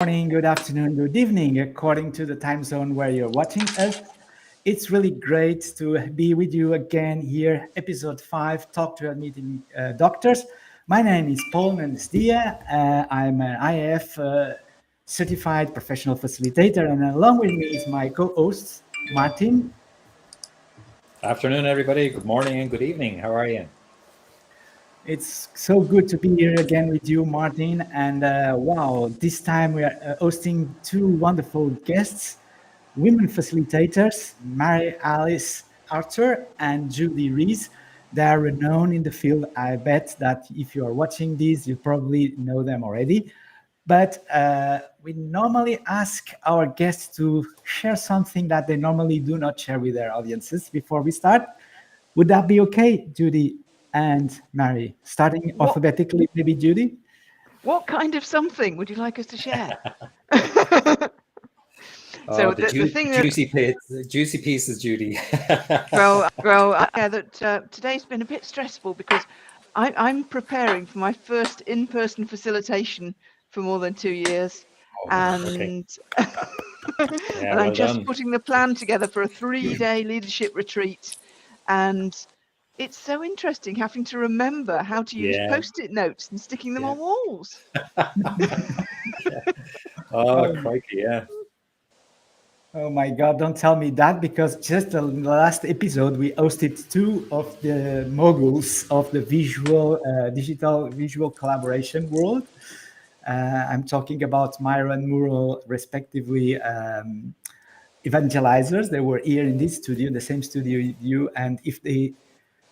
Morning, good afternoon, good evening, according to the time zone where you're watching us. It's really great to be with you again here, episode 5, Talk to Admitting Doctors. My name is Paul Mendes-Dia. I'm an IAF certified professional facilitator, and along with me is my co-host, Martin. Afternoon, everybody. Good morning and good evening. How are you? It's so good to be here again with you, Martin. And wow, this time we are hosting two wonderful guests, women facilitators, Mary Alice Arthur and Judy Rees. They are renowned in the field. I bet that if you are watching this, you probably know them already. But we normally ask our guests to share something that they normally do not share with their audiences before we start. Would that be okay, Judy and Mary? Starting alphabetically, maybe Judy? What kind of something would you like us to share? So the juicy piece is Judy. Today's been a bit stressful because I'm preparing for my first in-person facilitation for more than 2 years, and I'm just putting the plan together for a 3-day leadership retreat, and it's so interesting having to remember how to use Post-it notes and sticking them on walls. Oh, crikey, yeah. Oh my God, don't tell me that, because just the last episode, we hosted two of the moguls of the digital visual collaboration world. I'm talking about Myra and Mural, respectively, evangelizers. They were here in this studio, the same studio with you. And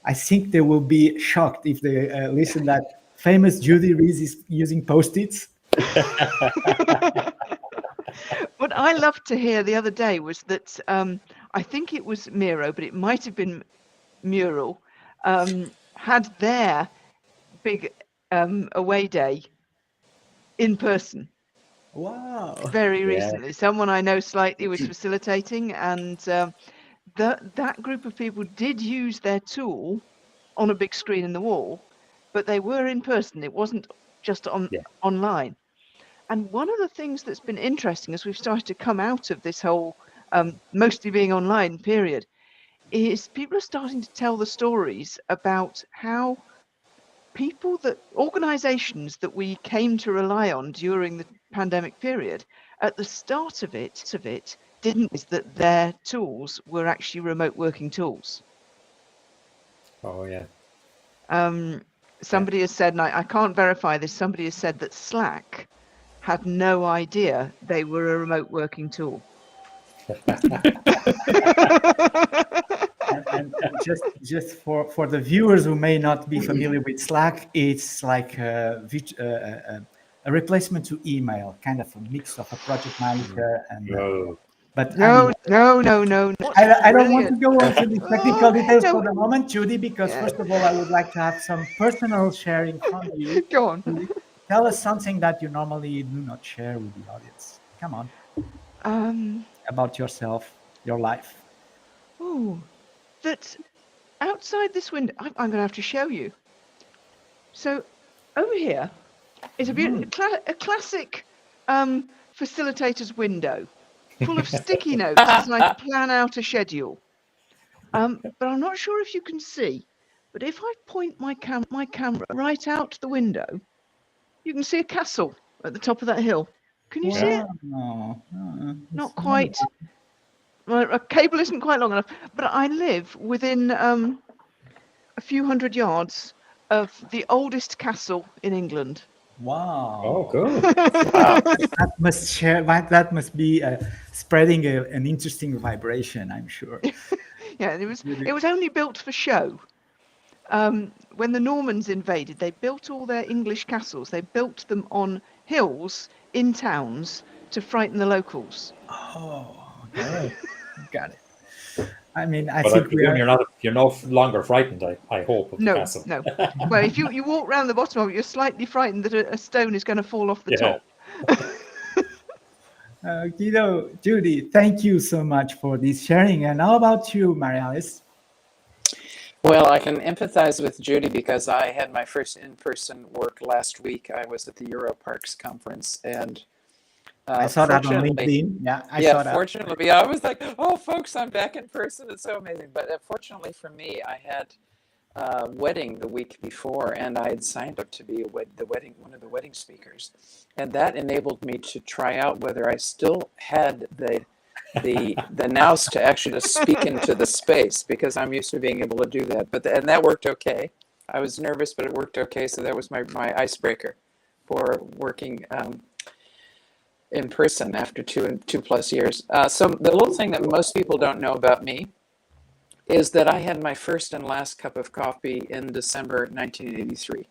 I think they will be shocked if they listen that famous Judy Rees is using Post-its. What I loved to hear the other day was that I think it was Miro, but it might have been Mural, had their big away day in person. Wow. Very recently. Someone I know slightly was facilitating, and that group of people did use their tool on a big screen in the wall, but they were in person. It wasn't just online. And one of the things that's been interesting as we've started to come out of this whole mostly being online period is people are starting to tell the stories about how organizations that we came to rely on during the pandemic period, at the start of it didn't realize that their tools were actually remote working tools. Oh, yeah. Somebody has said, and I can't verify this, somebody has said that Slack had no idea they were a remote working tool. and just for the viewers who may not be familiar with Slack, it's like a replacement to email, kind of a mix of a project manager and. But no. I don't want to go into the technical details for the moment, Judy, because first of all, I would like to have some personal sharing from you. Go on. Judy, tell us something that you normally do not share with the audience. Come on. About yourself, your life. Oh, that outside this window, I'm going to have to show you. So over here is a classic facilitator's window, full of sticky notes as I plan out a schedule. But I'm not sure if you can see, but if I point my camera right out the window, you can see a castle at the top of that hill. Can you see it? No, not quite. Well, a cable isn't quite long enough, but I live within a few hundred yards of the oldest castle in England. Wow. Oh, cool. Wow. That must be spreading an interesting vibration, I'm sure. Yeah, it was only built for show. When the Normans invaded, they built all their English castles. They built them on hills in towns to frighten the locals. Oh, okay. Got it. I mean, I but think you're no longer frightened, I hope, of the castle. No. Well, if you walk around the bottom of it, you're slightly frightened that a stone is going to fall off the top. Judy, thank you so much for this sharing. And how about you, Mary Alice? Well, I can empathize with Judy because I had my first in-person work last week. I was at the Europarks conference, and I saw that on Fortunately, LinkedIn. Yeah, I yeah, saw that. fortunately, I was like, oh, folks, I'm back in person. It's so amazing. But fortunately for me, I had a wedding the week before, and I had signed up to be one of the wedding speakers, and that enabled me to try out whether I still had the nous to actually to speak into the space, because I'm used to being able to do that. And that worked okay. I was nervous, but it worked okay. So that was my icebreaker for working in person after 2+ years. So the little thing that most people don't know about me is that I had my first and last cup of coffee in December 1983.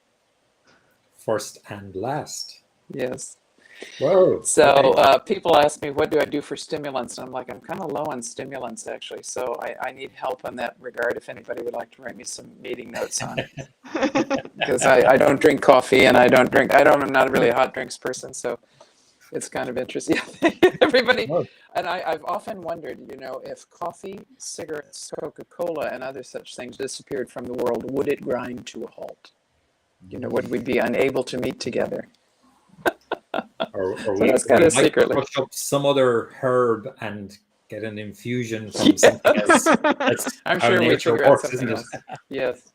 First and last. Yes. Whoa. So Okay. people ask me, what do I do for stimulants? And I'm like, I'm kind of low on stimulants, actually. So I need help in that regard if anybody would like to write me some meeting notes on it. Because I don't drink coffee, and I'm not really a hot drinks person. So it's kind of interesting. Everybody, Whoa. and I've often wondered, if coffee, cigarettes, Coca-Cola, and other such things disappeared from the world, would it grind to a halt? Would we be unable to meet together? Or So we, that's or kind we of might secretly. crush up some other herb and get an infusion from something else. That's I'm how sure we'd nature figure out works, isn't something it? else. Yes.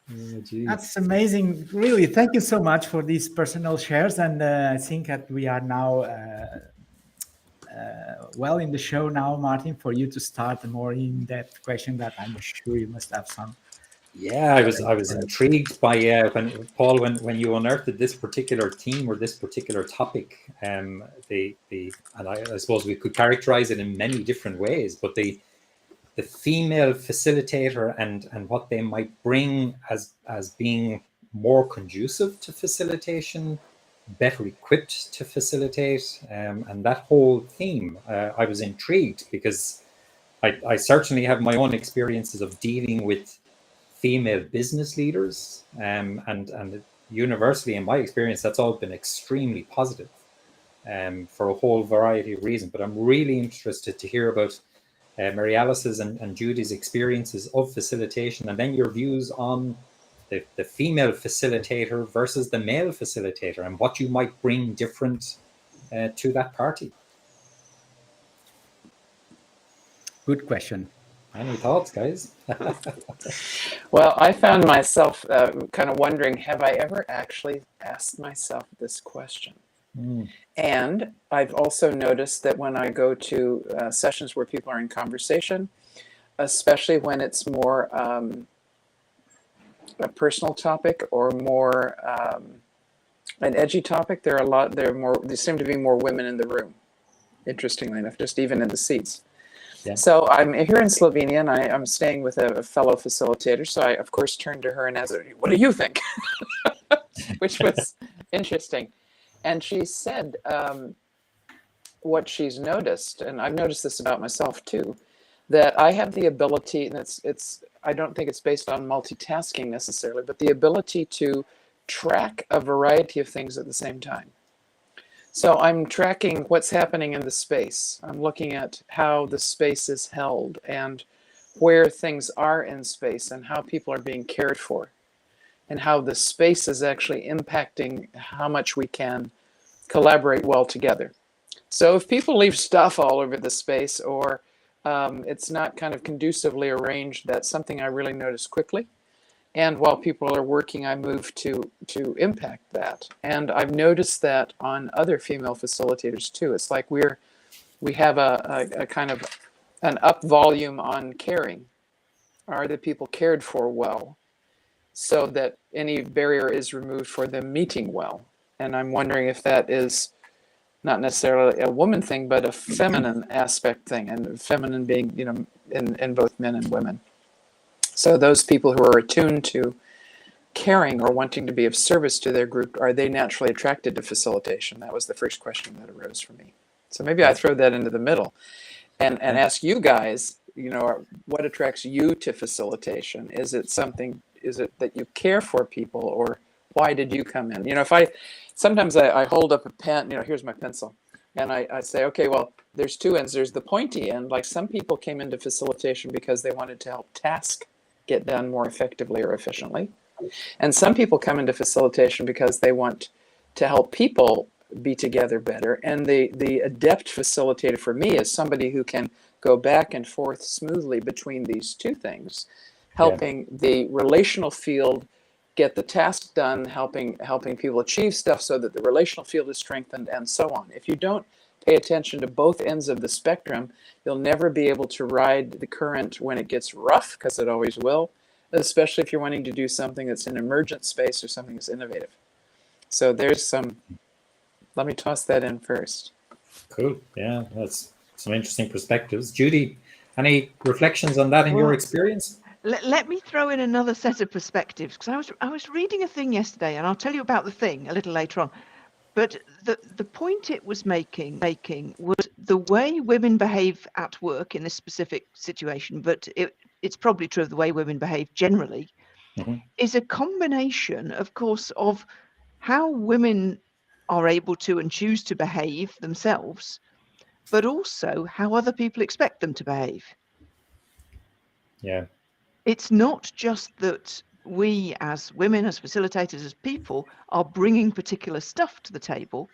Oh, geez. That's amazing. Really, thank you so much for these personal shares. And I think that we are now well in the show now, Martin, for you to start a more in-depth question that I'm sure you must have some. Yeah, I was intrigued by when Paul, when you unearthed this particular theme or this particular topic, and I suppose we could characterize it in many different ways, but the female facilitator and what they might bring as being more conducive to facilitation, better equipped to facilitate, and that whole theme, I was intrigued because I certainly have my own experiences of dealing with female business leaders, and universally in my experience, that's all been extremely positive, for a whole variety of reasons. But I'm really interested to hear about Mary Alice's and Judy's experiences of facilitation, and then your views on the female facilitator versus the male facilitator, and what you might bring different to that party. Good question. Any thoughts, guys? Well, I found myself kind of wondering, have I ever actually asked myself this question? And I've also noticed that when I go to sessions where people are in conversation, especially when it's more a personal topic or more an edgy topic, there seem to be more women in the room, interestingly enough, just even in the seats. Yeah. So I'm here in Slovenia, and I'm staying with a fellow facilitator. So I, of course, turned to her and asked her, what do you think? Which was interesting. And she said what she's noticed, and I've noticed this about myself too, that I have the ability, and I don't think it's based on multitasking necessarily, but the ability to track a variety of things at the same time. So I'm tracking what's happening in the space. I'm looking at how the space is held and where things are in space and how people are being cared for and how the space is actually impacting how much we can collaborate well together. So if people leave stuff all over the space, or it's not kind of conducively arranged, that's something I really notice quickly. And while people are working, I move to impact that. And I've noticed that on other female facilitators too. It's like we have a kind of an up volume on caring. Are the people cared for well, so that any barrier is removed for them meeting well? And I'm wondering if that is not necessarily a woman thing, but a feminine aspect thing, and feminine being, in both men and women. So those people who are attuned to caring or wanting to be of service to their group, are they naturally attracted to facilitation? That was the first question that arose for me. So maybe I throw that into the middle and ask you guys, what attracts you to facilitation? Is it that you care for people, or why did you come in? Sometimes I hold up a pen, here's my pencil, and I say, okay, well, there's two ends. There's the pointy end. Like, some people came into facilitation because they wanted to help task get done more effectively or efficiently. And some people come into facilitation because they want to help people be together better. And the adept facilitator for me is somebody who can go back and forth smoothly between these two things, helping the relational field get the task done, helping people achieve stuff so that the relational field is strengthened, and so on. If you don't pay attention to both ends of the spectrum, you'll never be able to ride the current when it gets rough, because it always will, especially if you're wanting to do something that's an emergent space or something that's innovative. So there's some, let me toss that in first. Cool. Yeah, that's some interesting perspectives. Judy, any reflections on that in your experience? Let me throw in another set of perspectives, because I was reading a thing yesterday, and I'll tell you about the thing a little later on. But the point it was making was the way women behave at work in this specific situation, but it's probably true of the way women behave generally, is a combination, of course, of how women are able to and choose to behave themselves, but also how other people expect them to behave. Yeah. It's not just that we as women, as facilitators, as people, are bringing particular stuff to the table.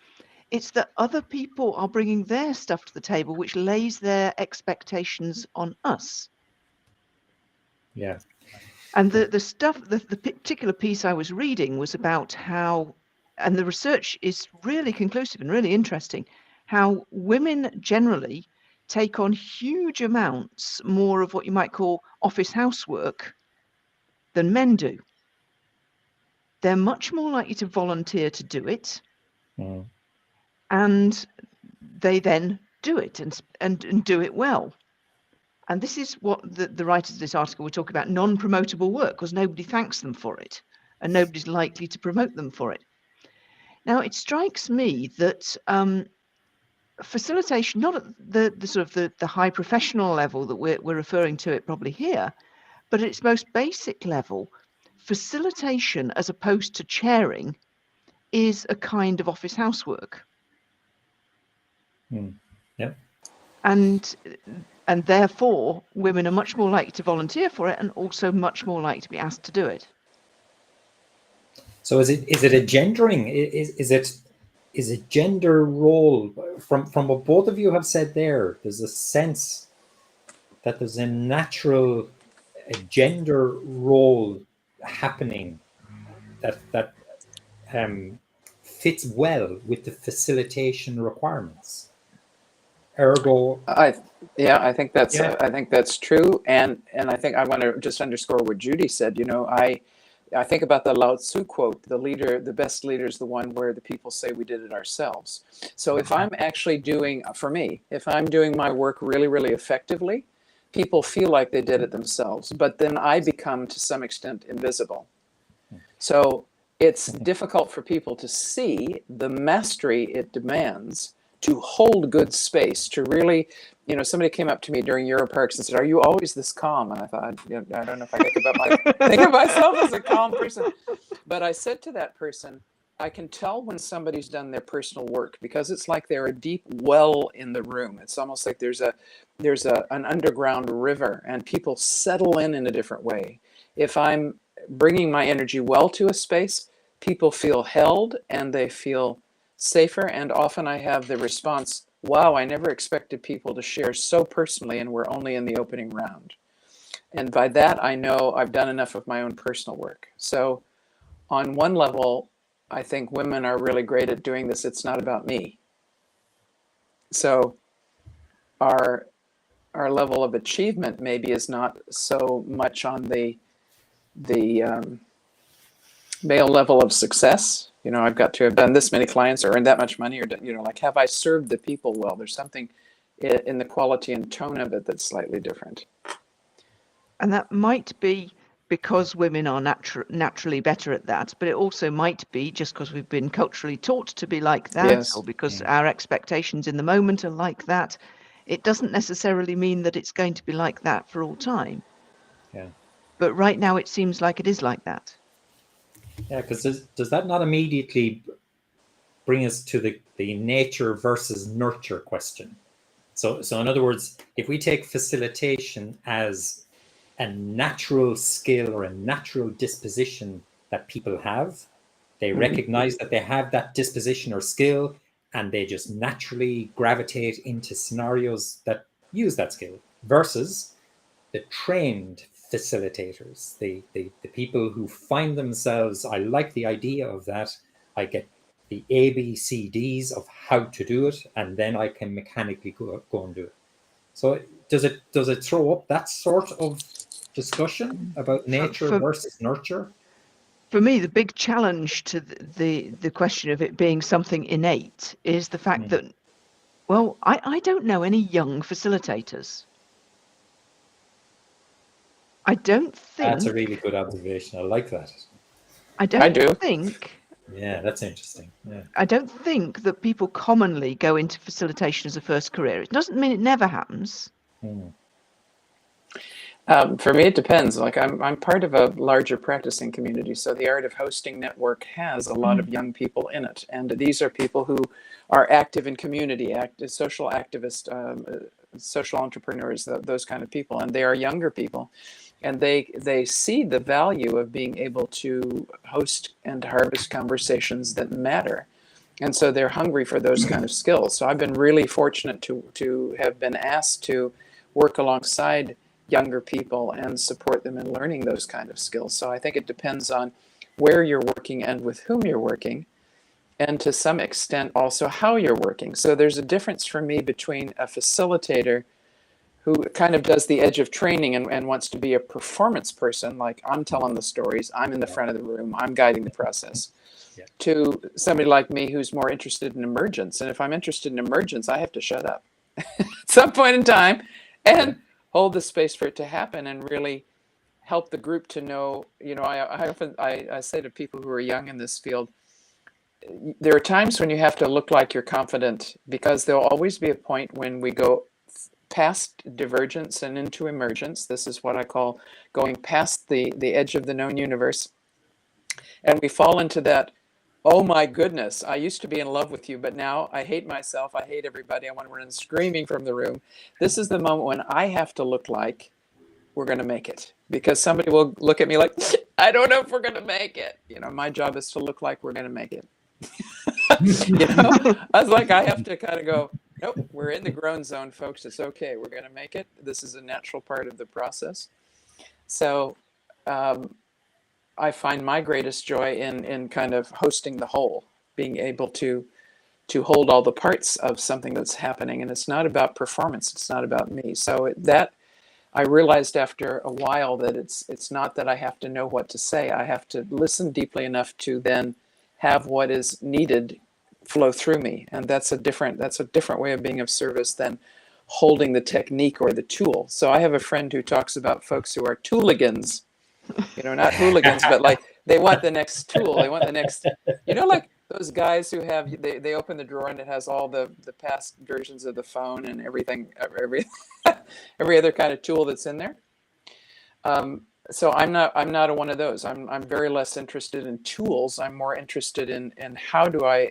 It's that other people are bringing their stuff to the table, which lays their expectations on us. Yeah. And the particular piece I was reading was about how, and the research is really conclusive and really interesting, how women generally take on huge amounts more of what you might call office housework than men do. They're much more likely to volunteer to do it, and they then do it and do it well. And this is what the writers of this article were talking about, non-promotable work, because nobody thanks them for it and nobody's likely to promote them for it. Now, it strikes me that facilitation, not at the sort of the high professional level that we're referring to it probably here, but at its most basic level, facilitation as opposed to chairing is a kind of office housework. Yeah. And therefore women are much more likely to volunteer for it and also much more likely to be asked to do it. So is it a gendering? Is it gender role? From what both of you have said there, there's a sense that there's a natural gender role happening that fits well with the facilitation requirements. Ergo, I think that's true, and I think I want to just underscore what Judy said. You know, I think about the Lao Tzu quote: the best leader is the one where the people say we did it ourselves. So if I'm actually doing, for me, if I'm doing my work really, really effectively, people feel like they did it themselves, but then I become to some extent invisible. So it's difficult for people to see the mastery it demands to hold good space, to really, you know, somebody came up to me during Europarks and said, "Are you always this calm?" And I thought, I don't know if I think of myself as a calm person. But I said to that person, I can tell when somebody's done their personal work, because it's like they're a deep well in the room. It's almost like there's an underground river, and people settle in a different way. If I'm bringing my energy well to a space, people feel held and they feel safer, and often I have the response, "Wow, I never expected people to share so personally, and we're only in the opening round." And by that, I know I've done enough of my own personal work. So on one level, I think women are really great at doing this. It's not about me. So our level of achievement maybe is not so much on the male level of success. You know, I've got to have done this many clients or earned that much money, or, you know, like, have I served the people well? There's something in the quality and tone of it that's slightly different. And that might be because women are naturally better at that, but it also might be just because we've been culturally taught to be like that, Yes. or because our expectations in the moment are like that. It doesn't necessarily mean that it's going to be like that for all time. yeah. But right now it seems like it is like that. Yeah, because does that not immediately bring us to the nature versus nurture question? So in other words, if we take facilitation as a natural skill or a natural disposition that people have, they recognize that they have that disposition or skill, and they just naturally gravitate into scenarios that use that skill, versus the trained facilitators, the people who find themselves, I like the idea of that, I get the ABCDs of how to do it, and then I can mechanically go and do it. So does it throw up that sort of discussion about nature versus nurture? For me, the big challenge to the question of it being something innate is the fact that, well, I don't know any young facilitators. I don't think... That's a really good observation. I like that. I do think... Yeah, that's interesting. Yeah. I don't think that people commonly go into facilitation as a first career. It doesn't mean it never happens. For me, it depends. Like I'm part of a larger practicing community, so the Art of Hosting Network has a lot of young people in it, and these are people who are active in community, social activists, social entrepreneurs, those kind of people, and they are younger people, and they see the value of being able to host and harvest conversations that matter, and so they're hungry for those kind of skills. So I've been really fortunate to have been asked to work alongside younger people and support them in learning those kind of skills. So I think it depends on where you're working and with whom you're working, and to some extent also how you're working. So there's a difference for me between a facilitator who kind of does the edge of training and wants to be a performance person, like I'm telling the stories, I'm in the front of the room, I'm guiding the process, to somebody like me who's more interested in emergence. And if I'm interested in emergence, I have to shut up at some point in time and hold the space for it to happen, and really help the group to know. I often say to people who are young in this field, there are times when you have to look like you're confident, because there'll always be a point when we go past divergence and into emergence. This is what I call going past the edge of the known universe, and we fall into that, oh my goodness, I used to be in love with you, but now I hate myself, I hate everybody, I want to run screaming from the room. This is the moment when I have to look like we're going to make it, because somebody will look at me like, I don't know if we're going to make it. My job is to look like we're going to make it. I was like, I have to kind of go, nope, we're in the grown zone, folks. It's okay. We're going to make it. This is a natural part of the process. So I find my greatest joy in kind of hosting the whole, being able to hold all the parts of something that's happening. And it's not about performance. It's not about me. So that I realized after a while that it's not that I have to know what to say. I have to listen deeply enough to then have what is needed flow through me. And that's a different way of being of service than holding the technique or the tool. So I have a friend who talks about folks who are tooligans, not hooligans, but like they want the next tool. They want the next, like those guys who have, they open the drawer and it has all the past versions of the phone and everything, every other kind of tool that's in there. So I'm not one of those. I'm very less interested in tools. I'm more interested in how do I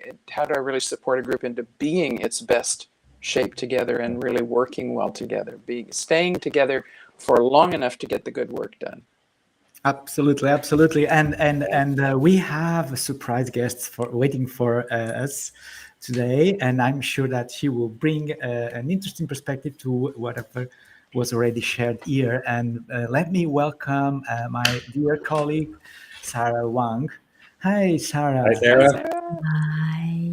really support a group into being its best shape together and really working well together, staying together for long enough to get the good work done. Absolutely. And we have a surprise guest waiting for us today, and I'm sure that she will bring an interesting perspective to whatever was already shared here. And let me welcome my dear colleague, Sarah Wang. Hi, Sarah. Hi, Sarah. Hi.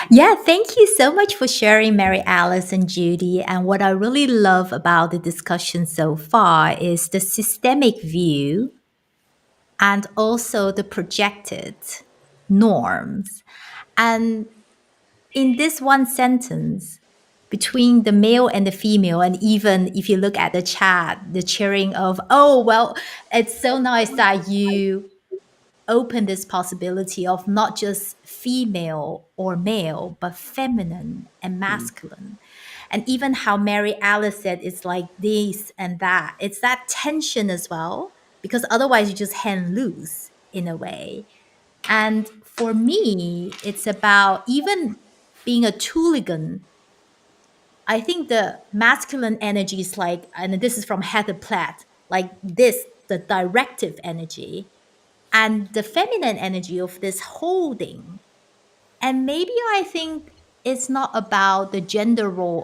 Yeah, thank you so much for sharing, Mary Alice and Judy. And what I really love about the discussion so far is the systemic view and also the projected norms. And in this one sentence, between the male and the female, and even if you look at the chat, the cheering of, oh, well, it's so nice that you open this possibility of not just female or male, but feminine and masculine. And even how Mary Alice said it's like this and that. It's that tension as well, because otherwise you just hang loose in a way. And for me, it's about even being a tooligan. I think the masculine energy is like, and this is from Heather Platt, like this, the directive energy. And the feminine energy of this holding And maybe I think it's not about the gender role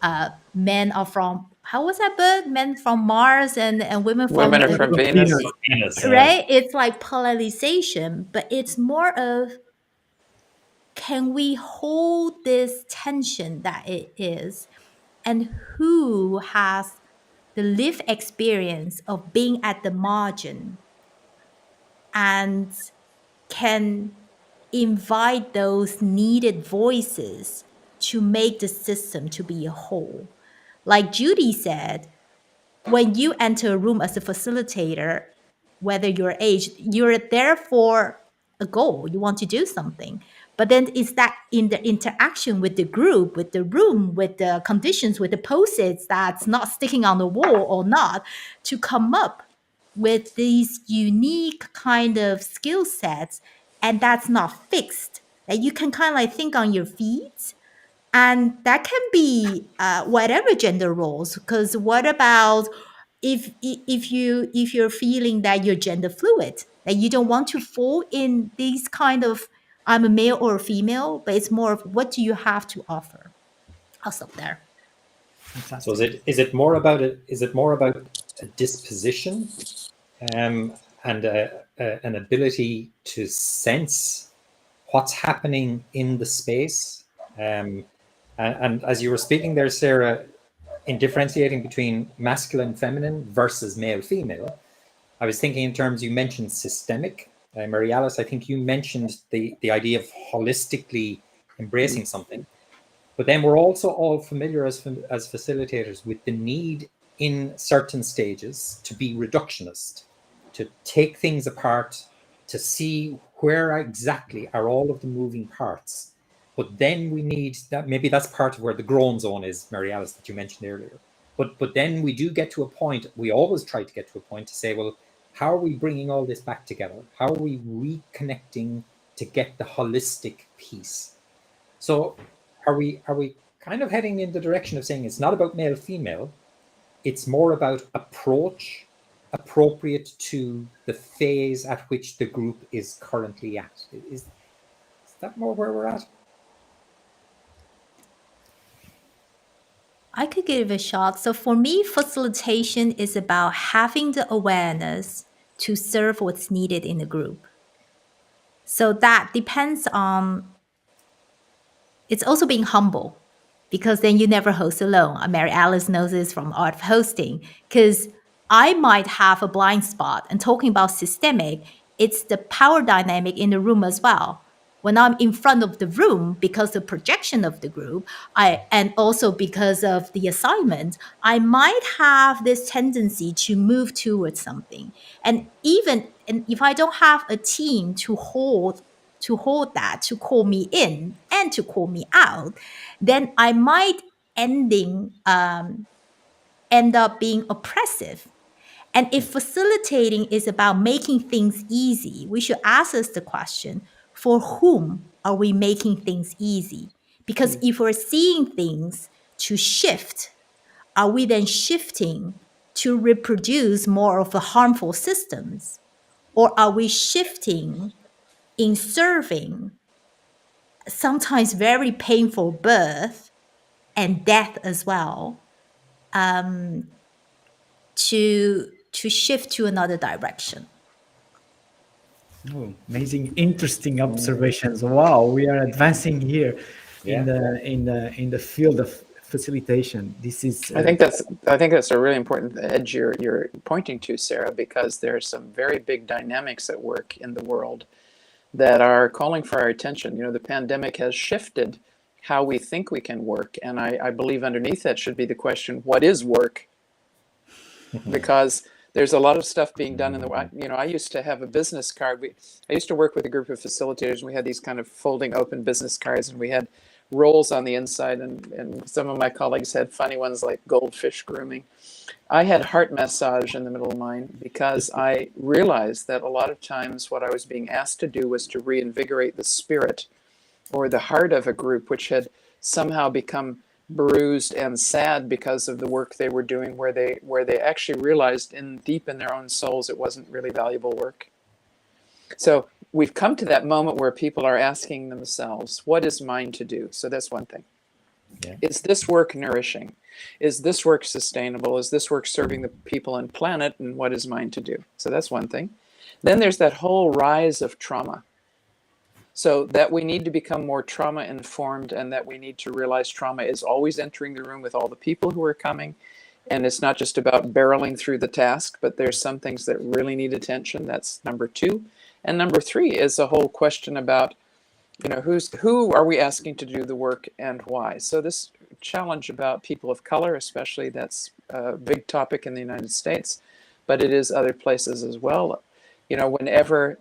of men are from, how was that book? Men from Mars and women from, Women are from Venus. Venus, right? It's like polarization, but it's more of, can we hold this tension that it is? And who has the lived experience of being at the margin and can invite those needed voices to make the system to be a whole. Like Judy said, when you enter a room as a facilitator, whether you're aged, you're there for a goal. You want to do something. But then is that in the interaction with the group, with the room, with the conditions, with the post-its that's not sticking on the wall or not, to come up with these unique kind of skill sets, and that's not fixed. That you can kind of like think on your feet, and that can be whatever gender roles. Because what about if you're feeling that you're gender fluid, that you don't want to fall in these kind of, I'm a male or a female, but it's more of what do you have to offer. I'll stop there. So Fantastic. is it more about a disposition, and an ability to sense what's happening in the space? And as you were speaking there, Sarah, in differentiating between masculine, feminine versus male, female, I was thinking in terms, you mentioned systemic. Mary Alice, I think you mentioned the idea of holistically embracing something. But then we're also all familiar as facilitators with the need in certain stages to be reductionist, to take things apart, to see where exactly are all of the moving parts. But then we need that, maybe that's part of where the grown zone is, Mary Alice, that you mentioned earlier. But then we do get to a point, we always try to get to a point to say, well, how are we bringing all this back together? How are we reconnecting to get the holistic piece? So are we kind of heading in the direction of saying it's not about male, female, it's more about approach appropriate to the phase at which the group is currently at? Is that more where we're at? I could give it a shot. So for me, facilitation is about having the awareness to serve what's needed in the group. So that depends on, it's also being humble, because then you never host alone. Mary Alice knows this from art of hosting, because I might have a blind spot. And talking about systemic, it's the power dynamic in the room as well. When I'm in front of the room, because of projection of the group, and also because of the assignment, I might have this tendency to move towards something. And if I don't have a team to hold that, to call me in and to call me out, then I might end up being oppressive. And if facilitating is about making things easy, we should ask us the question, for whom are we making things easy? Because if we're seeing things to shift, are we then shifting to reproduce more of the harmful systems? Or are we shifting in serving sometimes very painful birth and death as well, to shift to another direction? Oh, amazing, interesting observations. Wow, we are advancing here in Yeah. the field of facilitation. This is I think that's a really important edge you're pointing to, Sarah, because there are some very big dynamics at work in the world that are calling for our attention. You know, the pandemic has shifted how we think we can work, and I believe underneath that should be the question, what is work? Because there's a lot of stuff being done in the, you know, I used to have a business card. I used to work with a group of facilitators, and we had these kind of folding open business cards, and we had roles on the inside, and some of my colleagues had funny ones like goldfish grooming. I had heart massage in the middle of mine because I realized that a lot of times what I was being asked to do was to reinvigorate the spirit or the heart of a group, which had somehow become bruised and sad because of the work they were doing, where they actually realized deep in their own souls it wasn't really valuable work. So we've come to that moment where people are asking themselves, what is mine to do? So that's one thing. Yeah. Is this work nourishing? Is this work sustainable? Is this work serving the people and planet? And what is mine to do? So that's one thing. Then there's that whole rise of trauma. So that we need to become more trauma informed, and that we need to realize trauma is always entering the room with all the people who are coming. And it's not just about barreling through the task, but there's some things that really need attention. That's number 2. And number 3 is a whole question about, who are we asking to do the work and why? So this challenge about people of color, especially, that's a big topic in the United States, but it is other places as well. Whenever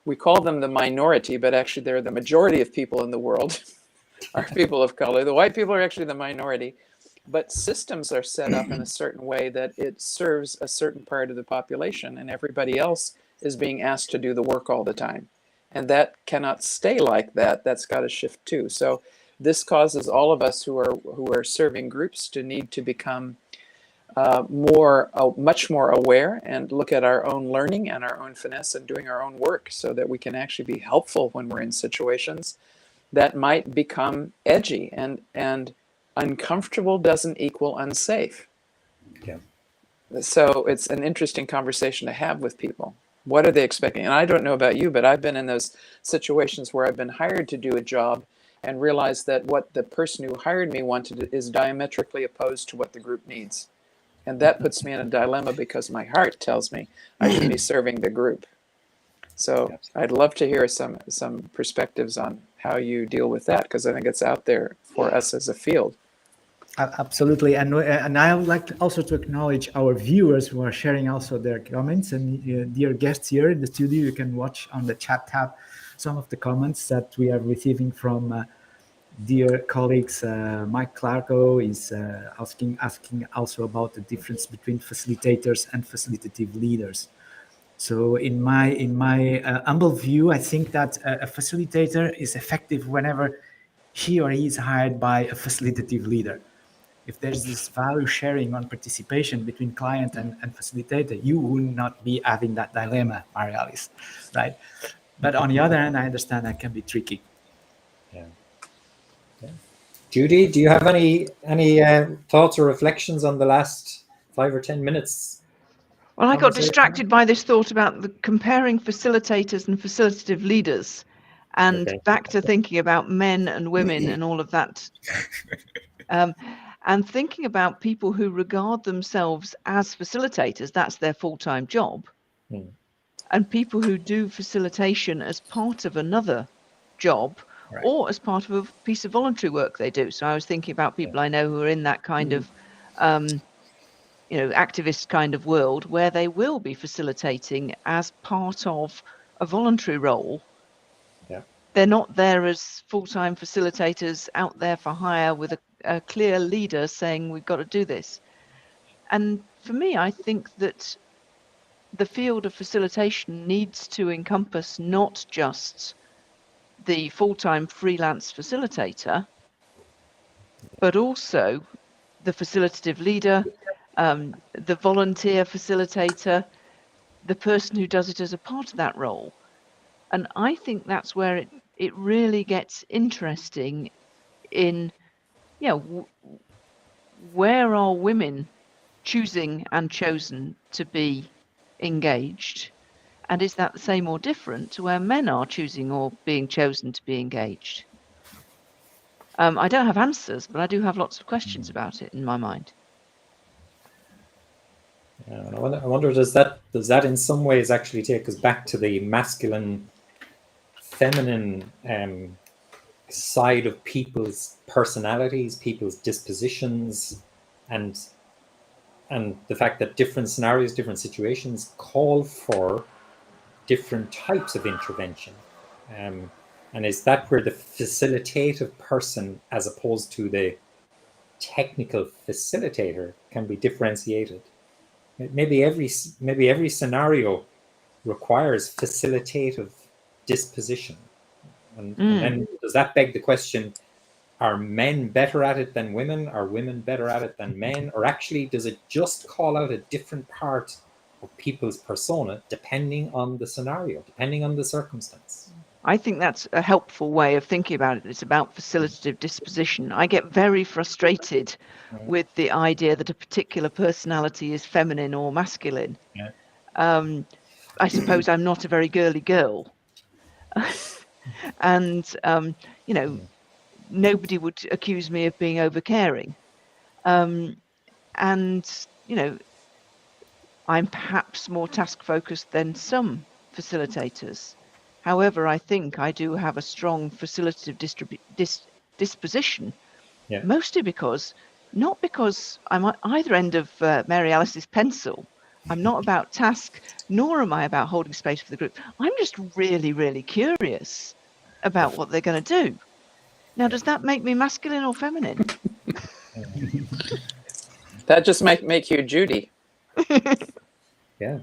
we call them the minority, but actually they're the majority of people in the world are people of color. The white people are actually the minority, but systems are set up in a certain way that it serves a certain part of the population, and everybody else is being asked to do the work all the time. And that cannot stay like that. That's got to shift too. So this causes all of us who are serving groups to need to become much more aware and look at our own learning and our own finesse and doing our own work, so that we can actually be helpful when we're in situations that might become edgy, and uncomfortable doesn't equal unsafe. Yeah. So it's an interesting conversation to have with people. What are they expecting? And I don't know about you, but I've been in those situations where I've been hired to do a job and realized that what the person who hired me wanted is diametrically opposed to what the group needs. And that puts me in a dilemma, because my heart tells me I should be serving the group. So I'd love to hear some perspectives on how you deal with that, because I think it's out there for us as a field. Absolutely, and I would like also to acknowledge our viewers who are sharing also their comments, and dear guests here in the studio, you can watch on the chat tab some of the comments that we are receiving from dear colleagues. Mike Clarko is asking also about the difference between facilitators and facilitative leaders. So in my humble view, I think that a facilitator is effective whenever he or he is hired by a facilitative leader. If there's this value sharing on participation between client and facilitator, you will not be having that dilemma, Maria-Alice, right? But on the other hand, I understand that can be tricky. Yeah. Judy, do you have any thoughts or reflections on the last 5 or 10 minutes? Well, I got distracted by this thought about the comparing facilitators and facilitative leaders, and back to thinking about men and women and all of that. And thinking about people who regard themselves as facilitators, that's their full-time job, and people who do facilitation as part of another job, or as part of a piece of voluntary work they do. So I was thinking about people I know who are in that kind of activist kind of world, where they will be facilitating as part of a voluntary role. They're not there as full-time facilitators out there for hire with a clear leader saying we've got to do this. And for me, I think that the field of facilitation needs to encompass not just the full-time freelance facilitator, but also the facilitative leader, the volunteer facilitator, the person who does it as a part of that role. And I think that's where it really gets interesting in, where are women choosing and chosen to be engaged? And is that the same or different to where men are choosing or being chosen to be engaged? I don't have answers, but I do have lots of questions about it in my mind. I wonder, does that in some ways actually take us back to the masculine, feminine side of people's personalities, people's dispositions, and the fact that different scenarios, different situations call for different types of intervention. And is that where the facilitative person, as opposed to the technical facilitator, can be differentiated? Maybe every scenario requires facilitative disposition. And then does that beg the question, are men better at it than women? Are women better at it than men? Or actually, does it just call out a different part people's persona depending on the scenario, depending on the circumstance. I think that's a helpful way of thinking about it. It's about facilitative disposition. I get very frustrated with the idea that a particular personality is feminine or masculine. Yeah. I suppose I'm not a very girly girl. And, you know, nobody would accuse me of being overcaring. And, you know, I'm perhaps more task focused than some facilitators. However, I think I do have a strong facilitative disposition, Yeah. mostly because, not because I'm at either end of Mary Alice's pencil. I'm not about task, nor am I about holding space for the group. I'm just really, really curious about what they're going to do. Now, does that make me masculine or feminine? That just make you Judy. Yeah.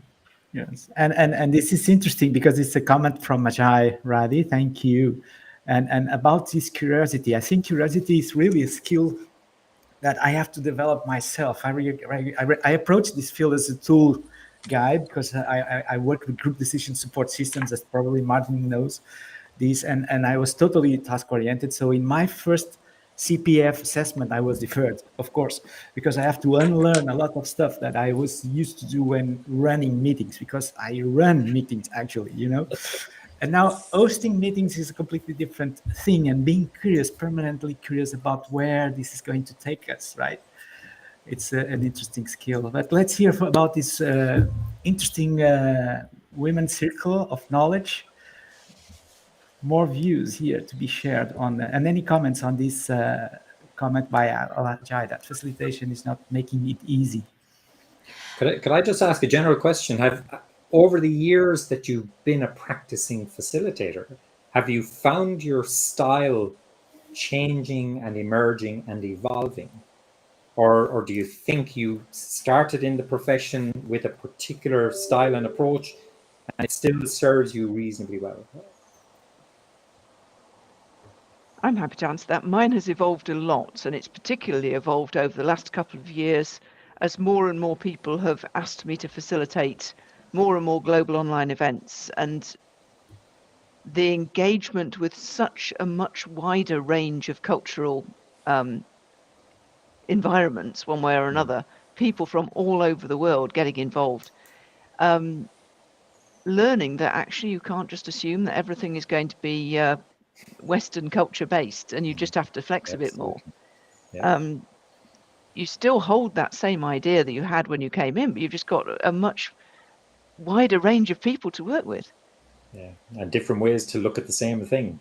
Yes, and this is interesting because it's a comment from Ajay Radhi. Thank you. And about this curiosity, I think curiosity is really a skill that I have to develop myself. I approach this field as a tool guy because I work with group decision support systems, as probably Martin knows this, and I was totally task oriented. So in my first CPF assessment, I was deferred, of course, because I have to unlearn a lot of stuff that I was used to do when running meetings, because I run meetings actually, you know. And now hosting meetings is a completely different thing, and being curious, permanently curious about where this is going to take us, right? It's an interesting skill. But let's hear about this interesting women's circle of knowledge. More views here to be shared on, and any comments on this comment by Ajay that facilitation is not making it easy. Could I just ask a general question? Over the years that you've been a practicing facilitator, have you found your style changing and emerging and evolving? Or do you think you started in the profession with a particular style and approach and it still serves you reasonably well? I'm happy to answer that. Mine has evolved a lot, and it's particularly evolved over the last couple of years as more and more people have asked me to facilitate more and more global online events, and the engagement with such a much wider range of cultural environments, one way or another, people from all over the world getting involved, learning that actually you can't just assume that everything is going to be Western culture based, and you just have to flex a bit more. Yeah. You still hold that same idea that you had when you came in, but you've just got a much wider range of people to work with. Yeah, and different ways to look at the same thing.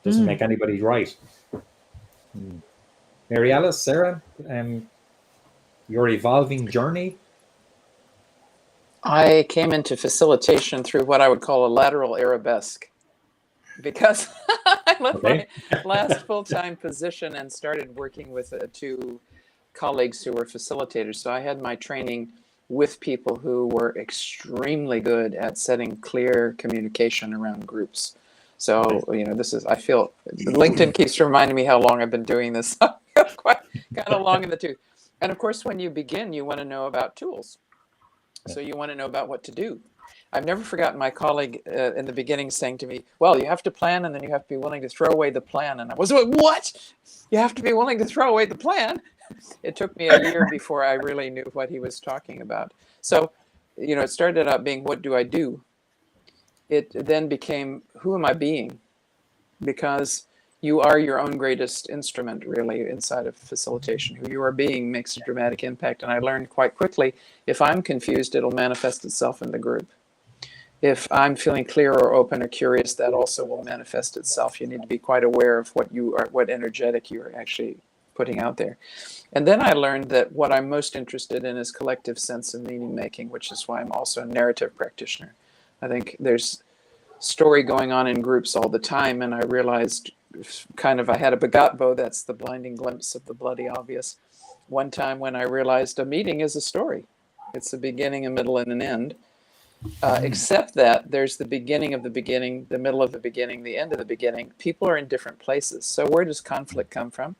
Doesn't make anybody right. Mary Alice, Sarah, your evolving journey? I came into facilitation through what I would call a lateral arabesque, because I left my last full-time position and started working with two colleagues who were facilitators. So I had my training with people who were extremely good at setting clear communication around groups. So, you know, I feel LinkedIn keeps reminding me how long I've been doing this. Quite kind of long in the tooth. And of course, when you begin, you want to know about tools. So you want to know about what to do. I've never forgotten my colleague in the beginning saying to me, well, you have to plan and then you have to be willing to throw away the plan. And I was like, what? You have to be willing to throw away the plan? It took me a year before I really knew what he was talking about. So, you know, it started out being, what do I do? It then became, who am I being? Because you are your own greatest instrument, really, inside of facilitation. Who you are being makes a dramatic impact. And I learned quite quickly, if I'm confused, it'll manifest itself in the group. If I'm feeling clear or open or curious, that also will manifest itself. You need to be quite aware of what you are, what energetic you're actually putting out there. And then I learned that what I'm most interested in is collective sense and meaning making, which is why I'm also a narrative practitioner. I think there's story going on in groups all the time, and I realized kind of I had a begatbo, that's the blinding glimpse of the bloody obvious, one time when I realized a meeting is a story. It's a beginning, a middle, and an end. Except that there's the beginning of the beginning, the middle of the beginning, the end of the beginning. People are in different places. So where does conflict come from?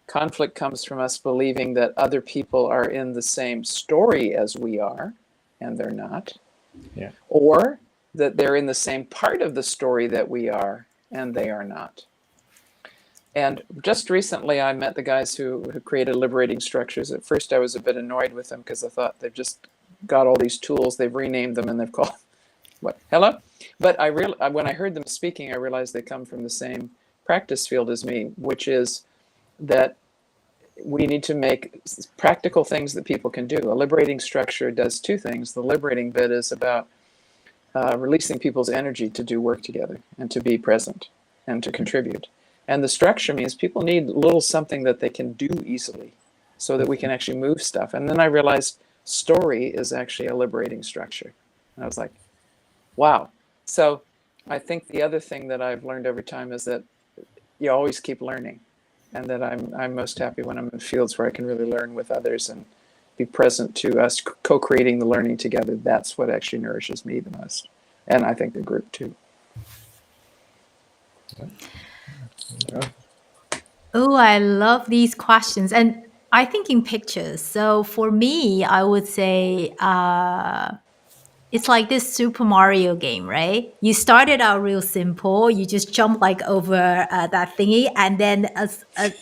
Conflict comes from us believing that other people are in the same story as we are, and they're not. Yeah. Or that they're in the same part of the story that we are and they are not. And just recently, I met the guys who created Liberating Structures. At first, I was a bit annoyed with them because I thought they've just got all these tools, they've renamed them, and they've called what? Hello? But when I heard them speaking, I realized they come from the same practice field as me, which is that we need to make practical things that people can do. A liberating structure does two things. The liberating bit is about releasing people's energy to do work together and to be present and to contribute. And the structure means people need a little something that they can do easily so that we can actually move stuff. And then I realized story is actually a liberating structure. And I was like, wow. So I think the other thing that I've learned over time is that you always keep learning, and that I'm most happy when I'm in fields where I can really learn with others and be present to us co-creating the learning together. That's what actually nourishes me the most. And I think the group too. Yeah. Oh, I love these questions. And I think in pictures. So for me, I would say it's like this Super Mario game, right? You started out real simple. You just jump like over that thingy, and then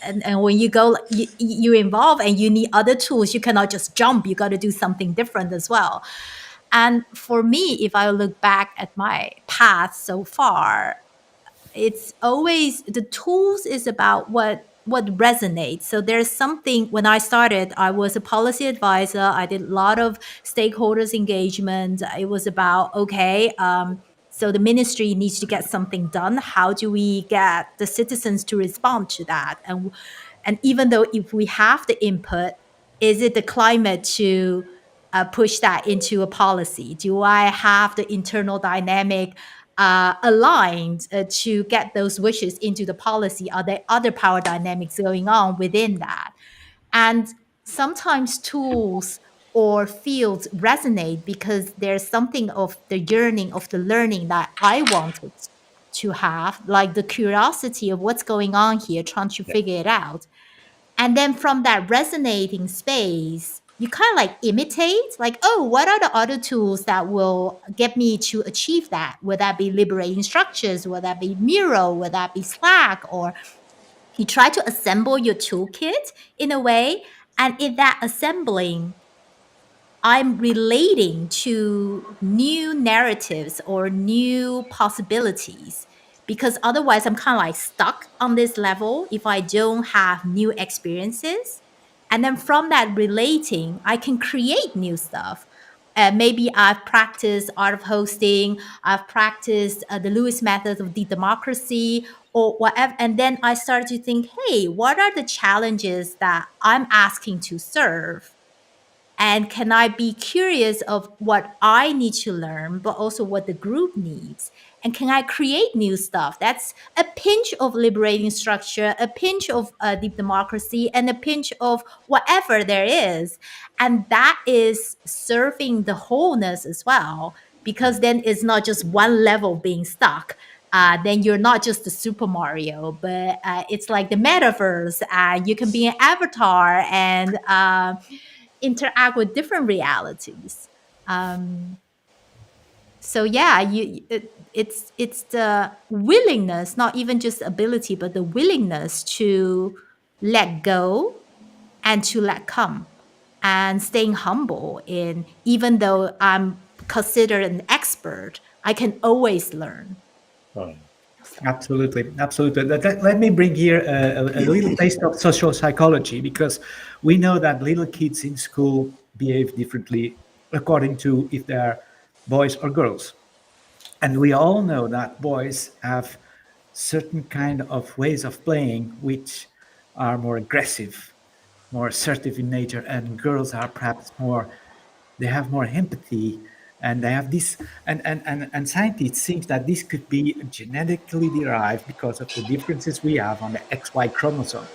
and when you go, you evolve, and you need other tools. You cannot just jump. You got to do something different as well. And for me, if I look back at my path so far, it's always the tools is about what resonates. So there's something. When I started, I was a policy advisor. I did a lot of stakeholders engagement. It was about, okay, so the ministry needs to get something done. How do we get the citizens to respond to that? And even though if we have the input, is it the climate to push that into a policy? Do I have the internal dynamic aligned to get those wishes into the policy? Are there other power dynamics going on within that? And sometimes tools or fields resonate because there's something of the yearning of the learning that I wanted to have, like the curiosity of what's going on here, trying to figure it out. And then from that resonating space, you kind of like imitate, like, oh, what are the other tools that will get me to achieve that? Would that be liberating structures? Would that be Miro? Would that be Slack? Or you try to assemble your toolkit in a way. And in that assembling, I'm relating to new narratives or new possibilities, because otherwise I'm kind of like stuck on this level if I don't have new experiences. And then from that relating, I can create new stuff. Maybe I've practiced art of hosting, I've practiced the Lewis method of democracy or whatever. And then I started to think, hey, what are the challenges that I'm asking to serve? And can I be curious of what I need to learn, but also what the group needs? And can I create new stuff? That's a pinch of liberating structure, a pinch of deep democracy, and a pinch of whatever there is. And that is serving the wholeness as well, because then it's not just one level being stuck. Then you're not just the Super Mario, but it's like the metaverse, and you can be an avatar and interact with different realities. So yeah, it's the willingness, not even just ability, but the willingness to let go and to let come, and staying humble in, even though I'm considered an expert, I can always learn. Oh, Absolutely, absolutely. Let me bring here a little taste of social psychology, because we know that little kids in school behave differently according to if they are boys or girls. And we all know that boys have certain kind of ways of playing which are more aggressive, more assertive in nature, and girls are perhaps more, they have more empathy, and they have this, and scientists think that this could be genetically derived because of the differences we have on the XY chromosome.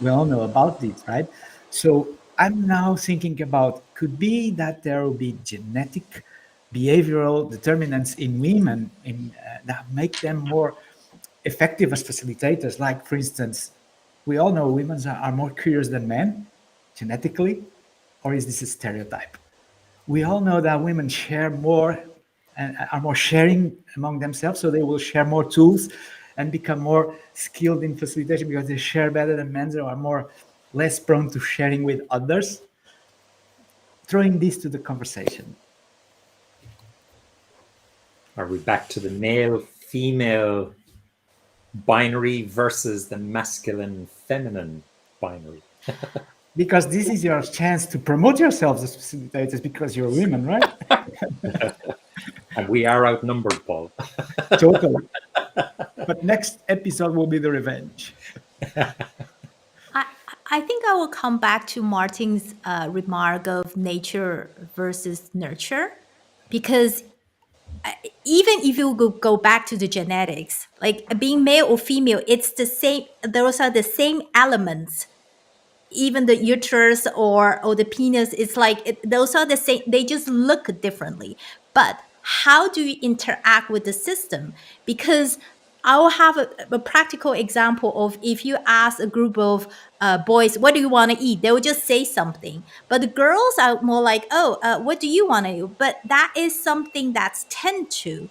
We all know about this, right? So I'm now thinking about, could be that there will be genetic behavioral determinants in women in that make them more effective as facilitators. Like, for instance, we all know women are more curious than men genetically, or is this a stereotype? we all know that women share more and are more sharing among themselves, so they will share more tools and become more skilled in facilitation because they share better than men, or are more less prone to sharing with others. Throwing this to the conversation. Are we back to the male female binary versus the masculine feminine binary? Because this is your chance to promote yourselves as facilitators because you're women, right? And we are outnumbered, Paul. Totally. But next episode will be the revenge. I, I think I will come back to Martin's remark of nature versus nurture, because even if you go back to the genetics, like being male or female, it's the same. Those are the same elements. Even the uterus or the penis, it's like those are the same. They just look differently. But how do you interact with the system? Because I'll have a practical example of, if you ask a group of boys, what do you want to eat? They will just say something. But the girls are more like, oh, what do you want to eat? But that is something that's tend to.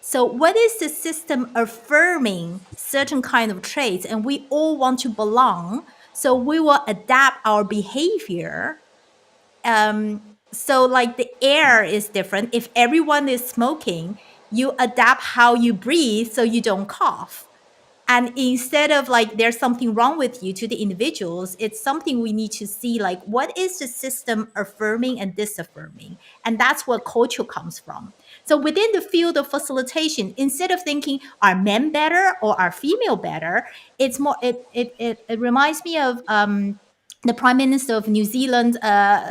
So what is the system affirming certain kind of traits? And we all want to belong. So we will adapt our behavior. So like the air is different. If everyone is smoking, you adapt how you breathe so you don't cough. And instead of like there's something wrong with you to the individuals, it's something we need to see, like what is the system affirming and disaffirming. And that's where culture comes from. So within the field of facilitation, instead of thinking are men better or are female better, it's more, it reminds me of the Prime Minister of New Zealand,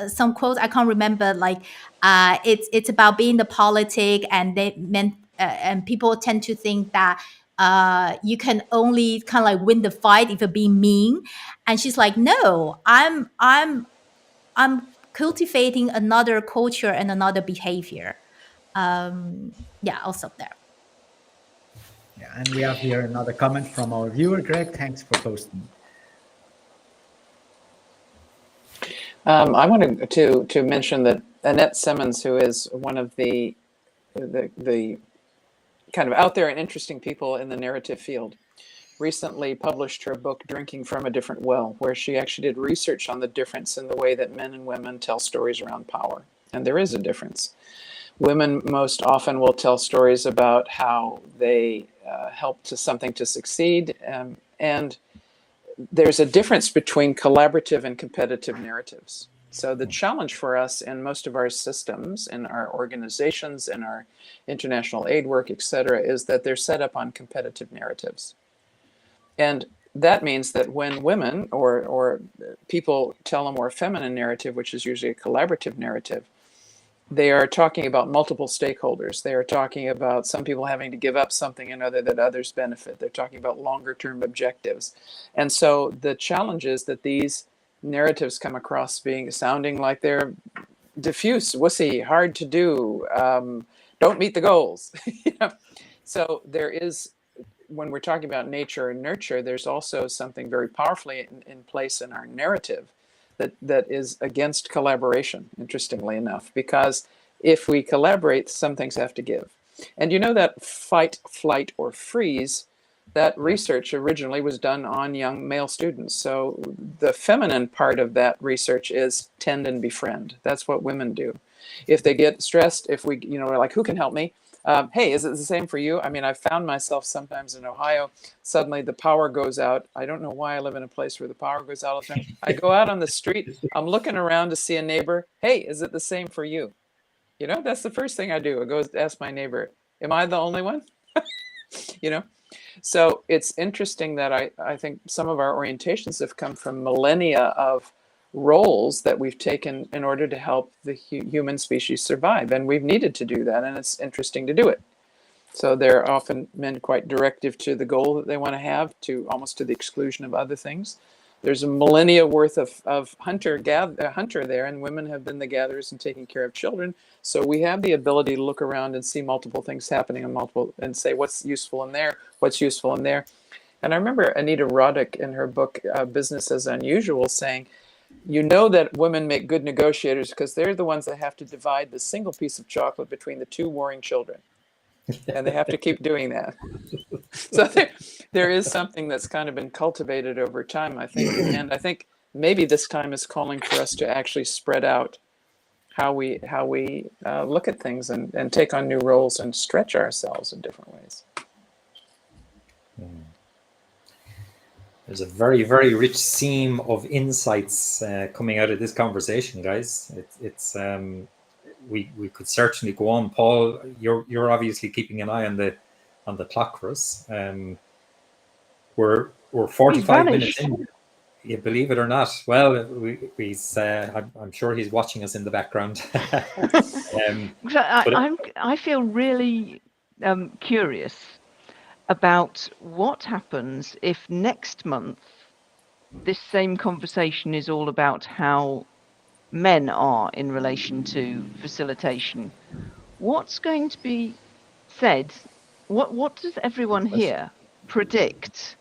some quotes I can't remember, like it's about being the politic, and they meant and people tend to think that you can only kind of like win the fight if you're being mean. And she's like, no, I'm cultivating another culture and another behavior. Yeah, I'll stop there. Yeah, and we have here another comment from our viewer, Greg. Thanks for posting. I wanted to mention that Annette Simmons, who is one of the kind of out there and interesting people in the narrative field, recently published her book, Drinking from a Different Well, where she actually did research on the difference in the way that men and women tell stories around power. And there is a difference. Women most often will tell stories about how they help to something to succeed. And there's a difference between collaborative and competitive narratives. So the challenge for us in most of our systems, in our organizations, in our international aid work, et cetera, is that they're set up on competitive narratives. And that means that when women or people tell a more feminine narrative, which is usually a collaborative narrative, they are talking about multiple stakeholders. They are talking about some people having to give up something in order that others benefit. They're talking about longer term objectives. And so the challenge is that these narratives come across sounding like they're diffuse, wussy, hard to do, don't meet the goals. You know? So there is, when we're talking about nature and nurture, there's also something very powerfully in place in our narrative that is against collaboration, interestingly enough, because if we collaborate, some things have to give. And you know that fight, flight, or freeze, that research originally was done on young male students. So the feminine part of that research is tend and befriend. That's what women do. If they get stressed, if we, we're like, who can help me? Hey, is it the same for you? I mean, I found myself sometimes in Ohio, suddenly the power goes out. I don't know why I live in a place where the power goes out all the time. I go out on the street, I'm looking around to see a neighbor. Hey, is it the same for you? That's the first thing I do. I go ask my neighbor, am I the only one? So it's interesting that I think some of our orientations have come from millennia of roles that we've taken in order to help the human species survive. And we've needed to do that, and it's interesting to do it. So they're often men quite directive to the goal that they want to have, to almost to the exclusion of other things. There's a millennia worth of hunter there, and women have been the gatherers and taking care of children. So we have the ability to look around and see multiple things happening and say what's useful in there, what's useful in there. And I remember Anita Roddick in her book, Business as Unusual, saying, You know that women make good negotiators because they're the ones that have to divide the single piece of chocolate between the two warring children. And they have to keep doing that. So there is something that's kind of been cultivated over time, I think. And I think maybe this time is calling for us to actually spread out how we look at things and take on new roles and stretch ourselves in different ways. There's a very, very rich seam of insights coming out of this conversation, guys. We could certainly go on. Paul, you're obviously keeping an eye on the clock for us. We're 45 minutes in. You believe it or not? Well, I'm sure he's watching us in the background. I feel really curious about what happens if next month this same conversation is all about how men are in relation to facilitation. What's going to be said? What does everyone here predict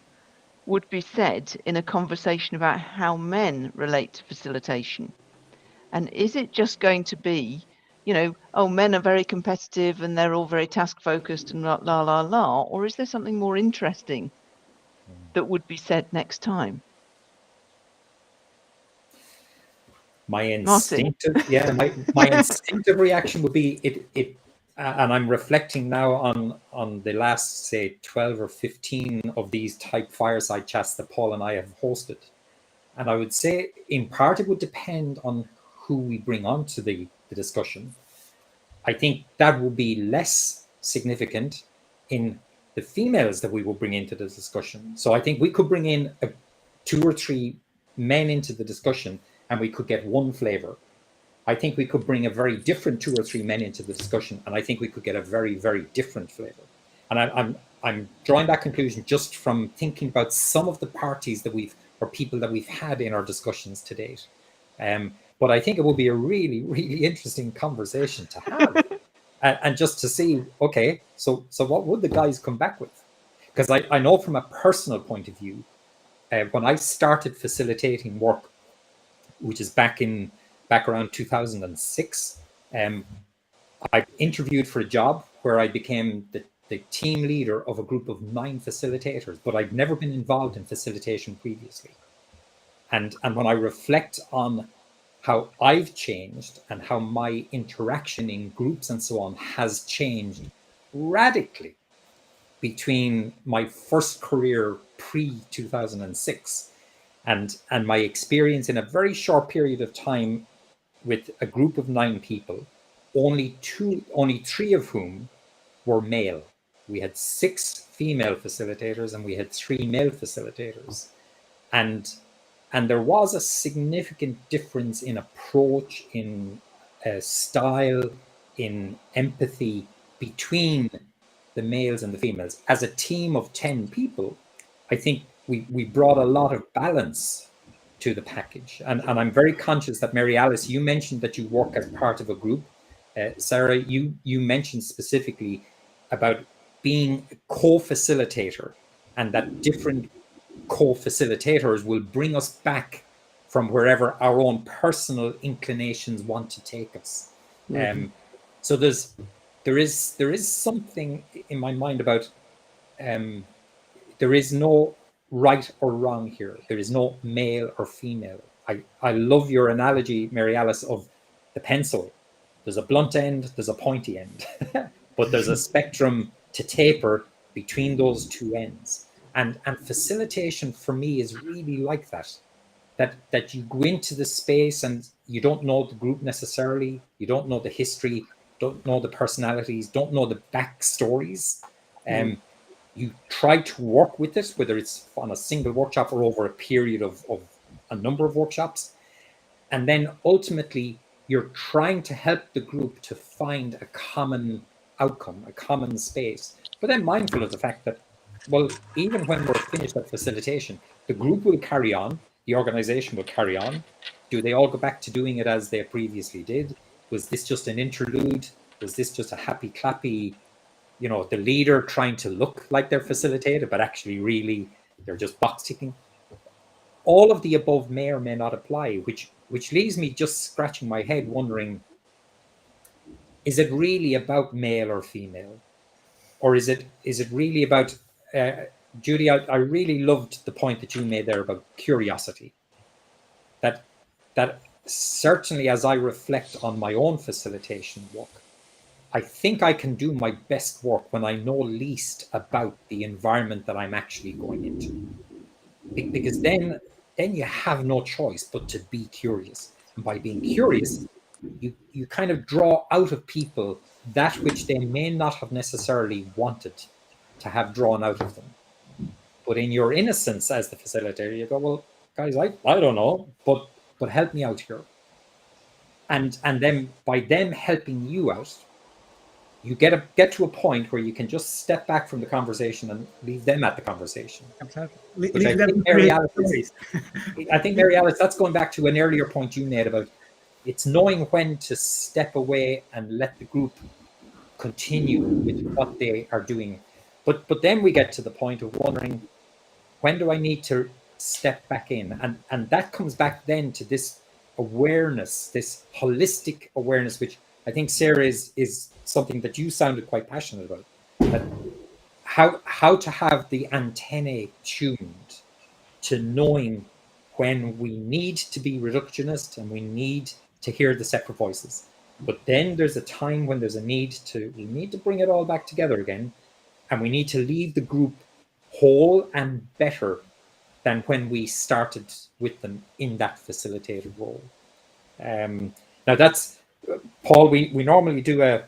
would be said in a conversation about how men relate to facilitation? And is it just going to be, men are very competitive and they're all very task focused and la, or is there something more interesting that would be said next time? My instinctive reaction would be it and I'm reflecting now on the last, say, 12 or 15 of these type fireside chats that Paul and I have hosted. And I would say in part it would depend on who we bring onto the discussion. I think that will be less significant in the females that we will bring into the discussion. So I think we could bring in 2 or 3 men into the discussion and we could get one flavor. I think we could bring a very different 2 or 3 men into the discussion and I think we could get a very, very different flavor. And I'm drawing that conclusion just from thinking about some of the parties that people that we've had in our discussions to date. But I think it will be a really, really interesting conversation to have. and just to see, okay, so what would the guys come back with? Because I know from a personal point of view, when I started facilitating work, which is back around 2006, I interviewed for a job where I became the team leader of a group of 9 facilitators, but I'd never been involved in facilitation previously. And when I reflect on how I've changed and how my interaction in groups and so on has changed radically between my first career pre-2006 and my experience in a very short period of time with a group of 9 people, only 3 of whom were male. We had 6 female facilitators and we had 3 male facilitators. And there was a significant difference in approach, in style, in empathy between the males and the females. As a team of 10 people, I think we brought a lot of balance to the package. And I'm very conscious that, Mary Alice, you mentioned that you work as part of a group. Sarah, you mentioned specifically about being a co-facilitator and that different co-facilitators will bring us back from wherever our own personal inclinations want to take us. So there is something in my mind about there is no right or wrong here. There is no male or female. I love your analogy, Mary Alice, of the pencil. There's a blunt end, there's a pointy end, but there's a spectrum to taper between those 2 ends. And facilitation for me is really like that you go into the space and you don't know the group necessarily, you don't know the history, don't know the personalities, don't know the backstories. You try to work with it, whether it's on a single workshop or over a period of a number of workshops. And then ultimately, you're trying to help the group to find a common outcome, a common space. But then mindful of the fact that, well, even when we're finished at facilitation, the group will carry on, the organization will carry on. Do they all go back to doing it as they previously did? Was this just an interlude? Was this just a happy clappy, the leader trying to look like they're facilitated, but actually really they're just box ticking? all of the above may or may not apply, which leaves me just scratching my head wondering, is it really about male or female? Or is it really about, Judy, I really loved the point that you made there about curiosity. That certainly as I reflect on my own facilitation work, I think I can do my best work when I know least about the environment that I'm actually going into. Because then you have no choice but to be curious. And by being curious, you kind of draw out of people that which they may not have necessarily wanted to have drawn out of them. But in your innocence as the facilitator, you go, well, guys, I don't know, but help me out here. And then by them helping you out, you get to a point where you can just step back from the conversation and leave them at the conversation. Absolutely. Which I think Mary Alice, that's going back to an earlier point you made about it's knowing when to step away and let the group continue with what they are doing. But then we get to the point of wondering, when do I need to step back in? And that comes back then to this awareness, this holistic awareness, which I think, Sarah, is something that you sounded quite passionate about. That how to have the antennae tuned to knowing when we need to be reductionist and we need to hear the separate voices. But then there's a time when there's a need to bring it all back together again, and we need to leave the group whole and better than when we started with them in that facilitated role. Now that's, Paul, we normally do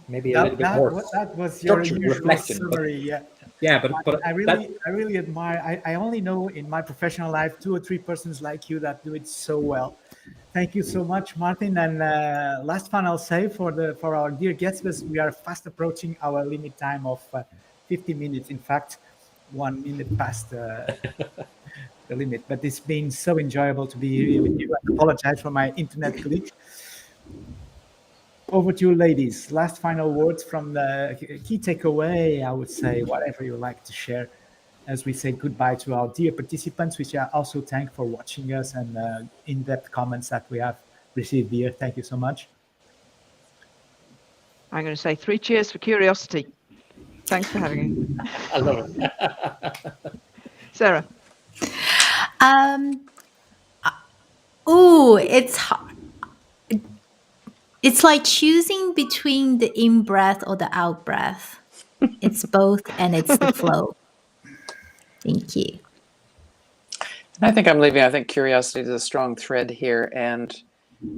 maybe a little bit more. That was your usual reflection, summary, yeah. Yeah, but I really admire. I only know in my professional life 2 or 3 persons like you that do it so well. Thank you so much, Martin. And last one I'll say for our dear guests, was we are fast approaching our limit time of 50 minutes. In fact, 1 minute past the limit. But it's been so enjoyable to be here with you. I apologize for my internet glitch. Over to you, ladies. Last final words from the key takeaway, I would say, whatever you like to share as we say goodbye to our dear participants, which I also thank for watching us and in-depth comments that we have received here. Thank you so much. I'm going to say 3 cheers for curiosity. Thanks for having me. I love it. Sarah. It's like choosing between the in-breath or the out-breath. It's both, and it's the flow. Thank you. I think I'm leaving. I think curiosity is a strong thread here, and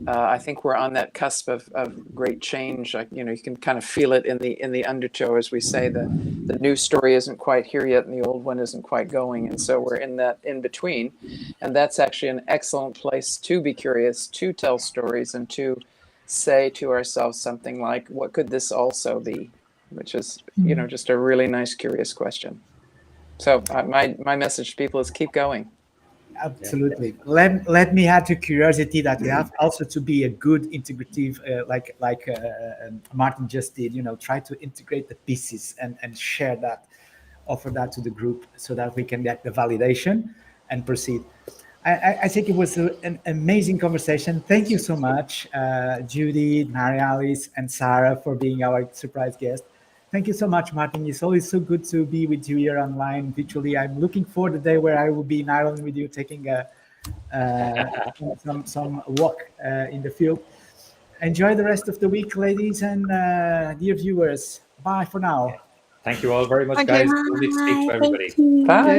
I think we're on that cusp of great change. You can kind of feel it in the undertow, as we say. The new story isn't quite here yet, and the old one isn't quite going, and so we're in that in between. And that's actually an excellent place to be curious, to tell stories, and to say to ourselves something like, "What could this also be?" Which is, just a really nice, curious question. So my message to people is keep going. Absolutely. Let me add to curiosity that we have also to be a good integrative, like Martin just did. Try to integrate the pieces and share that, offer that to the group so that we can get the validation and proceed. I think it was an amazing conversation. Thank you so much, Judy, Mary Alice, and Sarah, for being our surprise guest. Thank you so much, Martin. It's always so good to be with you here online, virtually. I'm looking forward to the day where I will be in Ireland with you, taking some walk in the field. Enjoy the rest of the week, ladies and dear viewers. Bye for now. Thank you all very much, Thank guys. you. Lovely to speak to everybody. Thank you. Bye.